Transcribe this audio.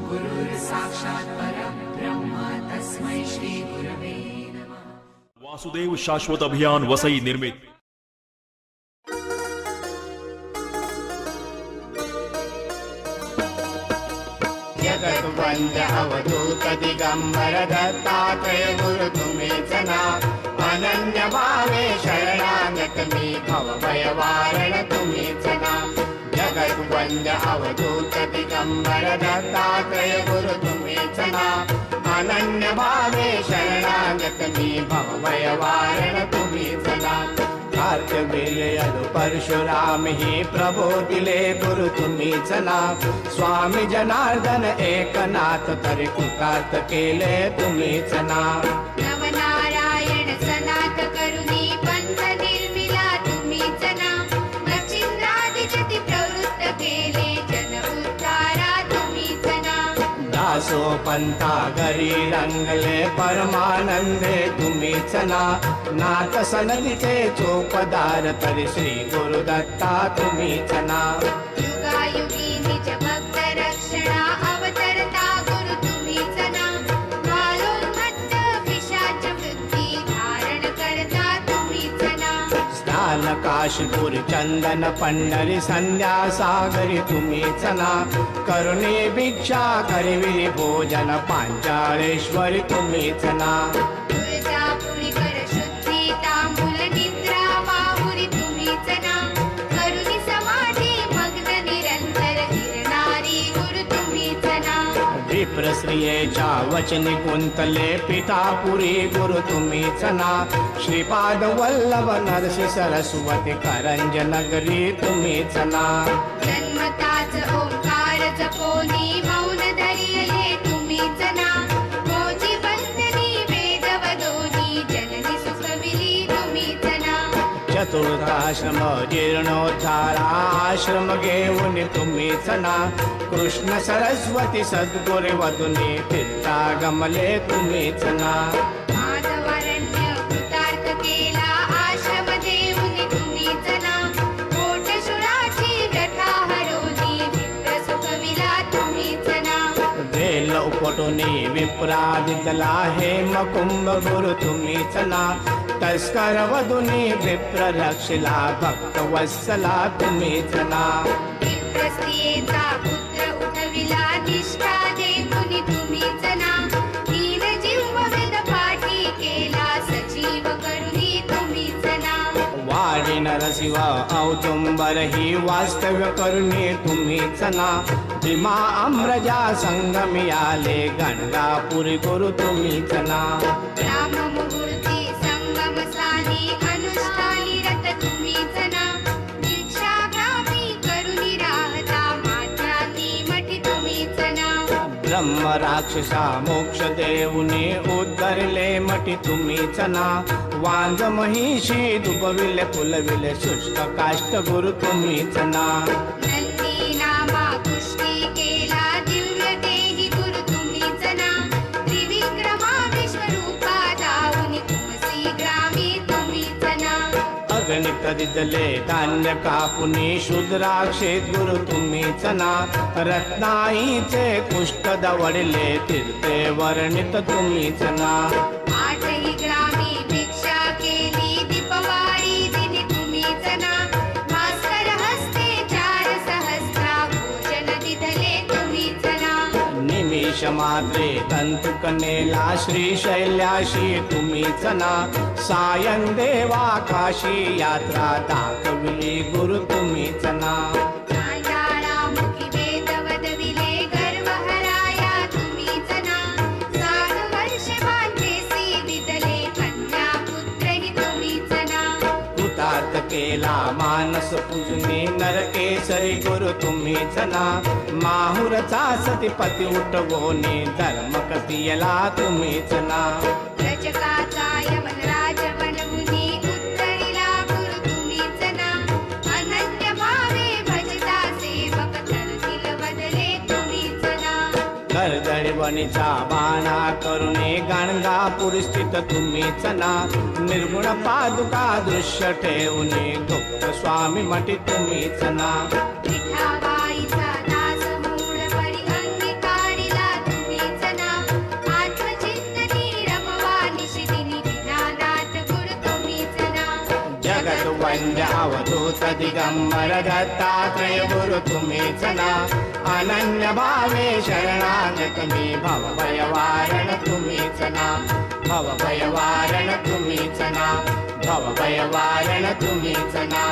गुरुर्साक्षात् परब्रह्म तस्मै श्री गुरवे नमः। वासुदेव शाश्वत अभियान वसई निर्मित जगद्वंद्य अवधूत दिगंबर दत्तात्रय गुरु तुम्हेच ना अनन्य भावे शरणागत मी भव भय वारण तुम्हेच ना जगद्वंद्य अवधूत दिगंबर दत्तात्रय गुरु तुम्हेच ना अनन्य भावे शरणागत मी भव भय वारण तुम्हेच ना कार्तवीर्य परशुराम ही प्रबोधिले गुरु तुम्हीच ना स्वामी जनार्दन एकनाथ तरी कृतार्थ केले तुम्हीच ना नवनारायण सनाथ करुणी पंथ निर्मिला तुम्हीच ना नचिंद्रादिजति प्रवृत्त केले जन उद्धारा तुम्हीच ना दासो पंथा घरी रंगले परमानंदे तुम्हीच ना नाथ सनदिचे चोपदार तरी श्री गुरुदत्ता तुम्हीच ना युगायुगी निज भक्त रक्षणा अवतरता गुरु तुम्हीच ना कालोन्मत्त पिशाच वृत्ती धारण करता तुम्हीच ना स्नान काशीपुर चंदन पंढरी संध्या सागरी तुम्हीच ना करुणे भिक्षा करिविरी भोजन पांचाळेश्वरी तुम्हीच ना तुळजापुरी कर शुद्धी तांबूल निद्रा वाहुरी तुम्हीच ना करुणी समाधी मग्न निरंतर गिरणारी गुरु तुम्हीच ना विप्रश्रियेच्या वचनी कुंतले पितापुरी गुरु तुम्हीच ना श्रीपाद वल्लभ नरसी सरस्वती करंज नगरी तुम्हीच ना जन्मताच ओंकार जपोनी मौन धरियले तुम्हीच ना मोजी बंधनी वेद वदोनी जननी सुखविली तुम्हीच ना चतुर्थाश्रम जीर्णोद्धारा आश्रम घेऊन तुम्हीच ना कृष्ण सरस्वती सद्गुरे वदुनी फिरता गमले तुम्हीच ना माधवारण्य कृतार्थ केला आश्रम देऊनी तुम्हीच ना कोटशुराची व्यथा हरवली विप्र सुखविला तुम्हीच ना वेल उपटुनी विप्रादितला हेम कुंभ गुरु तुम्हीच ना तस्कर वधुनी विप्र रक्षिला भक्त वत्सला तुम्हीच ना विप्रस्त्रियेचा पुत्र उठविला निष्ठा देऊनी तुम्हीच ना दीन जीव वेद पाठी केला सजीव करुणी तुम्हीच ना वाडी नरशिव औदुंबर ही वास्तव्य करुणी तुम्हीच ना भीमा अम्रजा संगमी आले गणगापुरी गुरु तुम्हीच ना राम मुहूर्ती संगम स्थानी अनुष्ठानी रत तुम्हीच ना दीक्षाग्रामी करुणी राहता माध्याती मठी तुम्हीच ना ब्रह्म राक्षसा मोक्ष देऊनी उद्धरले मठी तुम्हीच ना वांज महिषी दुबविले फुलविले शुष्क काष्ट गुरु तुम्हीच ना नंदी नामा कुष्टी केला दिव्य देही गुरु तुम्हीच ना त्रिविक्रमा विश्वरूपा दाऊनी तुमसी ग्रामी तुम्हीच ना अगणित दिदले धान्य कापुनी शूद्राक्षेत गुरु तुम्हीच ना रत्नाईचे कुष्ठ दवडले तीर्थे वर्णित तुम्हीच ना आठही ग्रामी भिक्षा केली दीपवाळी दिनी तुम्हीच ना भास्कर हस्ते 4 सहस्रा भोजन दिधले तुम्हीच ना निमिष मात्रे तंतुकनेला श्रीशैल्याशी तुम्हीच ना सायं देवा काशी यात्रा दाखविली गुरु तुम्हीच ना चांडाळामुखी वेद वदविले गर्वहराया तुम्हीच ना 7 वर्ष बांधेसी दिदले कन्या पुत्रही तुम्हीच ना कृतार्थ केला मानस पूजने नरकेसरी गुरु तुम्हीच ना माहुरचा सतीपती उठवोने धर्म कथियला तुम्हीच ना रजकाचा यमन राजवनमुनी उत्तरीला गुरु तुम्हीच ना अनन्य भावे भजता सेवक तरतील बदले तुम्हीच ना कर्दळीवणीचा बाणा करुणे गाणगापूर स्थित तुम्हीच ना निर्गुण पादुका दृश्य ठेवणे गुप्त स्वामी मठी तुम्हीच ना विठाबाईचा दास मूळ परी अंगी काढिला वंद्य अवधूत दिगंबर दत्तात्रय गुरु तुम्हीच ना अनन्य भावे शरणागत मी भवभयवारण तुम्हीच ना भवभयवारण तुम्हीच ना भवभयवारण तुम्हीच ना